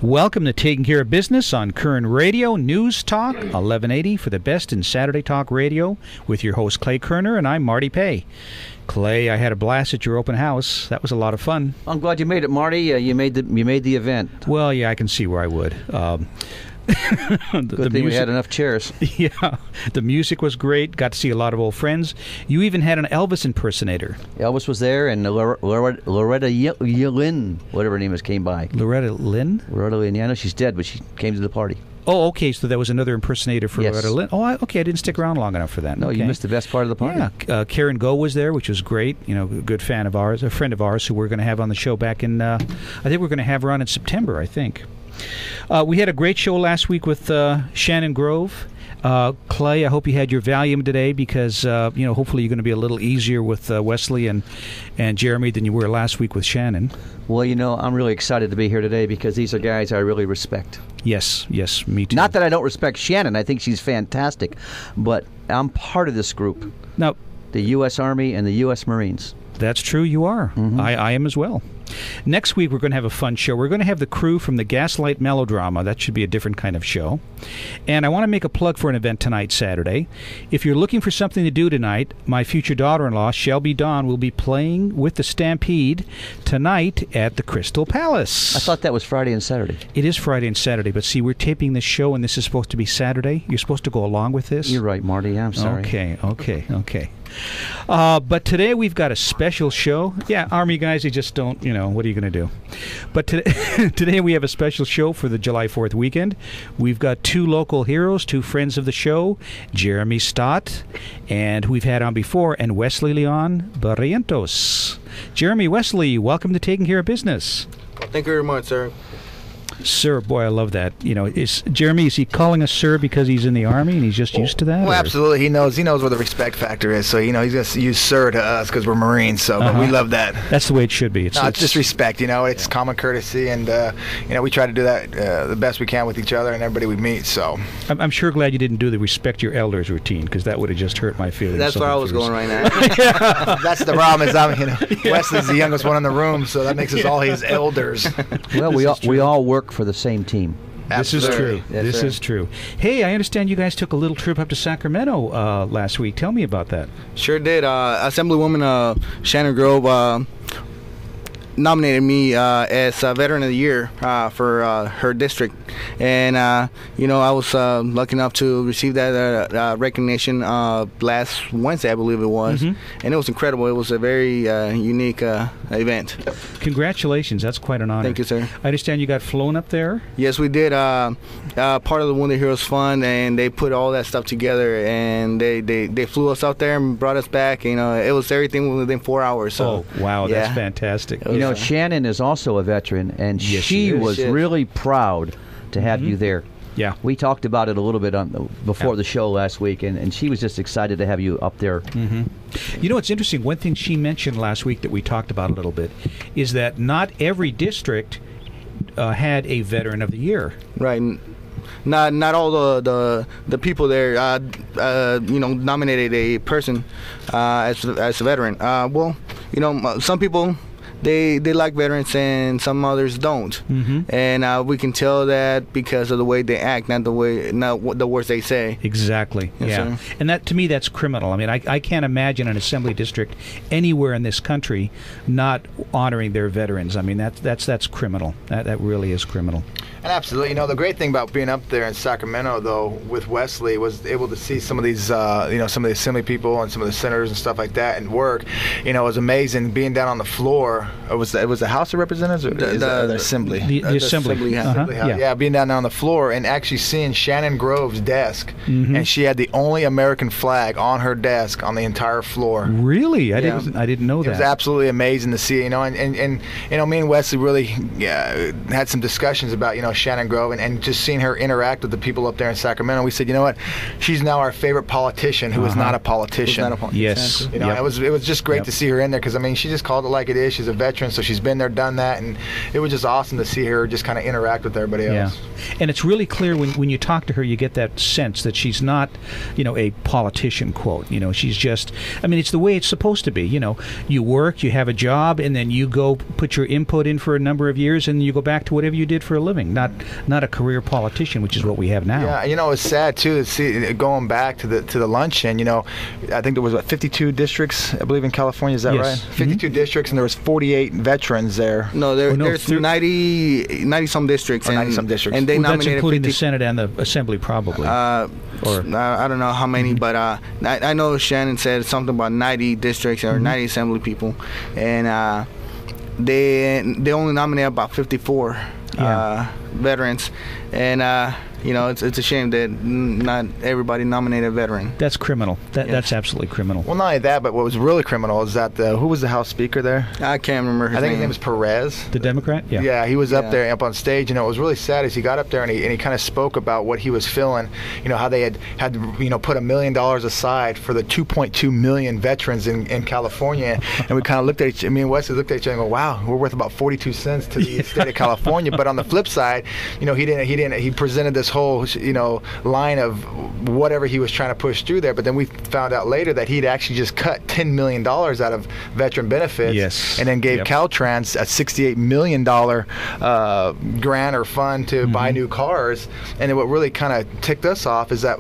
Welcome to Taking Care of Business on Kern Radio Newstalk 1180 for the best in Saturday talk radio with your host Clay Kerner, and I'm Marty Pay. Clay, I had a blast at your open house. That was a lot of fun. I'm glad you made it, Marty. You made the event. Well, yeah, I can see where I would. Good thing we had enough chairs. Yeah, the music was great. Got to see a lot of old friends. You even had an Elvis impersonator. Elvis was there, and Loretta Lynn, whatever her name is, came by. Loretta Lynn? Loretta Lynn. Yeah, I know she's dead, but she came to the party. Oh, okay, so there was another impersonator for Yes. Loretta Lynn. Oh, okay, I didn't stick around long enough for that. No, okay. You missed the best part of the party. Yeah, Karen Go was there, which was great. You know, a good fan of ours, a friend of ours who we're going to have on the show back in, I think we're going to have her on in September, I think. We had a great show last week with Shannon Grove. Clay, I hope you had your Valium today because, hopefully you're going to be a little easier with Wesley and Jeremy than you were last week with Shannon. Well, I'm really excited to be here today because these are guys I really respect. Yes, me too. Not that I don't respect Shannon. I think she's fantastic. But I'm part of this group. Now, the U.S. Army and the U.S. Marines. That's true, you are. Mm-hmm. I am as well. Next week, we're going to have a fun show. We're going to have the crew from the Gaslight Melodrama. That should be a different kind of show. And I want to make a plug for an event tonight, Saturday. If you're looking for something to do tonight, my future daughter-in-law, Shelby Dawn, will be playing with the Stampede tonight at the Crystal Palace. I thought that was Friday and Saturday. It is Friday and Saturday, but see, we're taping this show, and this is supposed to be Saturday. You're supposed to go along with this? You're right, Marty. I'm sorry. Okay. But today we've got a special show. Yeah, Army guys, they just don't, what are you going to do? But today we have a special show for the July 4th weekend. We've got two local heroes, two friends of the show, Jeremy Staat, and who we've had on before, and Wesley Leon Barrientos. Jeremy, Wesley, welcome to Taking Care of Business. Thank you very much, sir. Sir, boy, I love that. Is he calling us sir because he's in the Army and he's just used to that? Well, absolutely. He knows where the respect factor is. So he's going to use sir to us because we're Marines. So, but we love that. That's the way it should be. It's just respect. It's common courtesy, and we try to do that the best we can with each other and everybody we meet. So I'm sure glad you didn't do the respect your elders routine because that would have just hurt my feelings. That's where I was going right now. That's the problem. Is Wesley's the youngest one in the room, so that makes us all his elders. Well, we all work for the same team. This is true. This is true. Hey, I understand you guys took a little trip up to Sacramento last week. Tell me about that. Sure did. Assemblywoman Shannon Grove nominated me as Veteran of the Year for her district, and I was lucky enough to receive that recognition last Wednesday, I believe it was, and it was incredible. It was a very unique event. Congratulations, that's quite an honor. Thank you, sir. I understand you got flown up there? Yes, we did. Part of the Wounded Heroes Fund, and they put all that stuff together, and they flew us out there and brought us back. It was everything within 4 hours. So, oh, wow, yeah. That's fantastic. Shannon is also a veteran, and yes, she was really proud to have you there. Yeah. We talked about it a little bit before the show last week, and she was just excited to have you up there. Mm-hmm. It's interesting. One thing she mentioned last week that we talked about a little bit is that not every district had a Veteran of the Year. Right. Not all the people there nominated a person as a veteran. Some people they like veterans and some others don't, and we can tell that because of the way they act, not what the words they say. Exactly. Yes, yeah, sir. And that to me that's criminal. I mean, I can't imagine an assembly district anywhere in this country not honoring their veterans. I mean, that's criminal. That really is criminal. And absolutely, the great thing about being up there in Sacramento, though, with Wesley, was able to see some of these, some of the assembly people and some of the senators and stuff like that and work. It was amazing being down on the floor. It was the House of Representatives or the Assembly? The Assembly. Yeah, being down there on the floor and actually seeing Shannon Grove's desk, and she had the only American flag on her desk on the entire floor. Really? I didn't know that. It was absolutely amazing to see, and me and Wesley really had some discussions about, Shannon Grove and just seeing her interact with the people up there in Sacramento. We said, you know what, she's now our favorite politician who is not a politician. Yes. It was just great to see her in there because, she just called it like it is. She's a veteran, so she's been there, done that, and it was just awesome to see her just kind of interact with everybody else. And it's really clear when you talk to her, you get that sense that she's not, a politician, quote. She's just, it's the way it's supposed to be. You work, you have a job, and then you go put your input in for a number of years, and you go back to whatever you did for a living, not a career politician, which is what we have now. Yeah, it's sad, too, to see, going back to the luncheon, I think there was, 52 districts, I believe, in California, is that right? 52 districts, and there was 48 veterans there. No, there's 90-some districts. 90-some districts. And they nominated that's including 50, the Senate and the Assembly, probably. I don't know how many, but I know Shannon said something about 90 districts or 90 Assembly people, and they only nominated about 54 veterans, and it's a shame that not everybody nominated a veteran. That's criminal. That's absolutely criminal. Well, not only that, but what was really criminal is that who was the House Speaker there? I can't remember his name. I think his name was Perez. The Democrat? Yeah. Yeah, he was up there, up on stage. What was really sad is he got up there and he kind of spoke about what he was feeling. How they had put $1 million aside for the 2.2 million veterans in California, and we kind of looked at each. Me and Wesley looked at each other and go, "Wow, we're worth about 42 cents to the state of California." But on the flip side, he presented this whole line of whatever he was trying to push through there, but then we found out later that he'd actually just cut $10 million out of veteran benefits, and then gave Caltrans a $68 million grant or fund to buy new cars. And then what really kind of ticked us off is that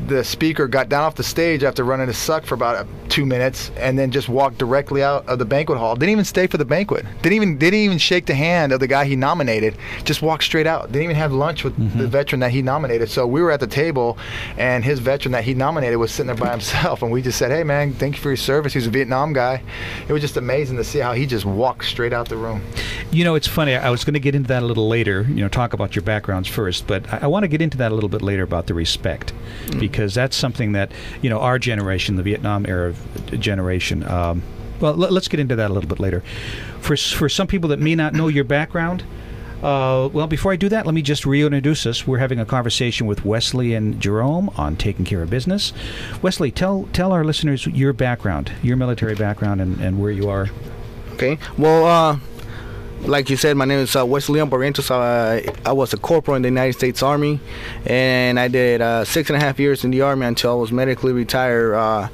the speaker got down off the stage after running his suck for about 2 minutes, and then just walked directly out of the banquet hall. Didn't even stay for the banquet. Didn't even shake the hand of the guy he nominated. Just walked straight out. Didn't even have lunch with the veteran that he nominated. So we were at the table, and his veteran that he nominated was sitting there by himself, and we just said, "Hey man, thank you for your service." He was a Vietnam guy. It was just amazing to see how he just walked straight out the room. It's funny. I was going to get into that a little later. Talk about your backgrounds first, but I want to get into that a little bit later about the respect. Because that's something that, our generation, the Vietnam era generation, let's get into that a little bit later. For some people that may not know your background, before I do that, let me just reintroduce us. We're having a conversation with Wesley and Jerome on Taking Care of Business. Wesley, tell our listeners your background, your military background, and where you are. Okay. Well, like you said, my name is Wesley Barrientos. I was a corporal in the United States Army, and I did 6.5 years in the Army until I was medically retired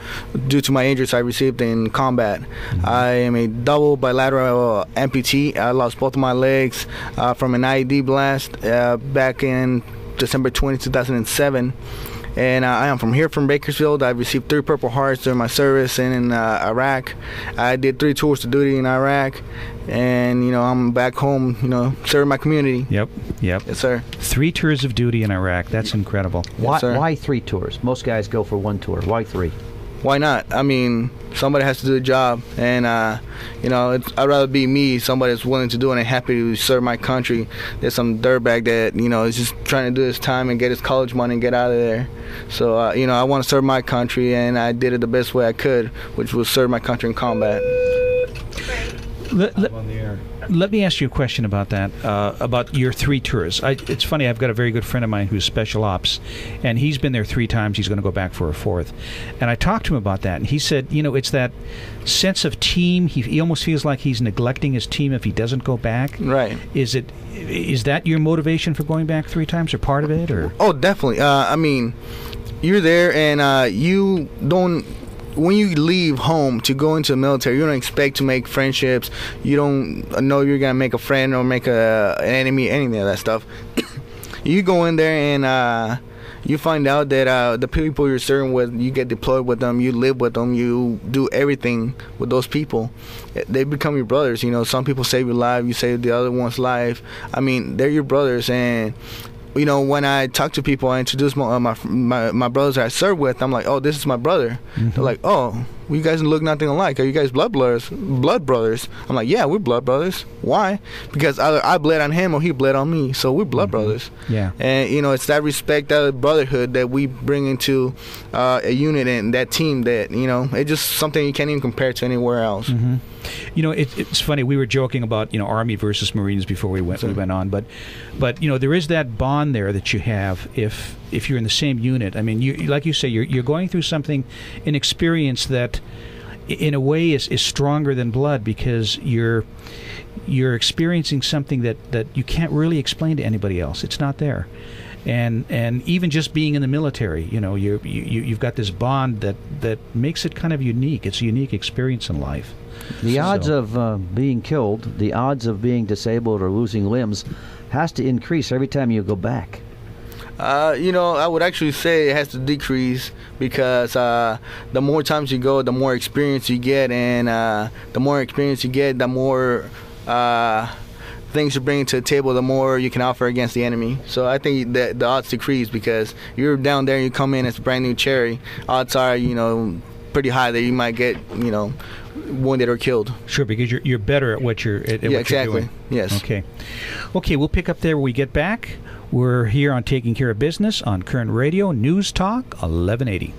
due to my injuries I received in combat. I am a double bilateral amputee. I lost both of my legs from an IED blast back in December 20, 2007. And I am from Bakersfield. I received 3 Purple Hearts during my service in Iraq. I did 3 tours of duty in Iraq. And, I'm back home, serving my community. Yep. Yes, sir. 3 tours of duty in Iraq. That's incredible. Why 3 tours? Most guys go for 1 tour. Why 3? Why not? Somebody has to do the job, and I'd rather be me, somebody that's willing to do it and happy to serve my country. There's some dirtbag that is just trying to do his time and get his college money and get out of there. So I want to serve my country, and I did it the best way I could, which was serve my country in combat. Let me ask you a question about that, about your 3 tours. It's funny, I've got a very good friend of mine who's special ops, and he's been there 3 times. He's going to go back for a 4th. And I talked to him about that, and he said, it's that sense of team. He almost feels like he's neglecting his team if he doesn't go back. Right. Is that your motivation for going back 3 times, or part of it? Or? Oh, definitely. You're there, and you don't... When you leave home to go into the military, you don't expect to make friendships. You don't know you're going to make a friend or make an enemy, any of that stuff. You go in there and you find out that the people you're serving with, you get deployed with them, you live with them, you do everything with those people. They become your brothers. Some people save your life, you save the other one's life. They're your brothers. And when I talk to people, I introduce my brothers I serve with. I'm like, "Oh, this is my brother." They're like, "Oh, you guys look nothing alike. Are you guys blood brothers?" I'm like, "Yeah, we're blood brothers." Why? Because either I bled on him or he bled on me. So we're blood brothers. Yeah. And it's that respect, that brotherhood that we bring into a unit and that team that it's just something you can't even compare to anywhere else. It's funny. We were joking about Army versus Marines before we went on, but there is that bond there that you have if you're in the same unit. You like you say, you're going through something, an experience that in a way, is stronger than blood, because you're experiencing something that you can't really explain to anybody else. It's not there. And even just being in the military, you've got this bond that makes it kind of unique. It's a unique experience in life. The odds of being killed, the odds of being disabled or losing limbs, has to increase every time you go back. I would actually say it has to decrease, because the more times you go, the more experience you get, and the more experience you get, the more things you bring to the table, the more you can offer against the enemy. So I think that the odds decrease, because you're down there and you come in as a brand new cherry. Odds are, pretty high that you might get, wounded or killed. Sure, because you're better at what you're at what exactly. you're doing. Yes. Okay, we'll pick up there when we get back. We're here on Taking Care of Business on Kern Radio Newstalk 1180.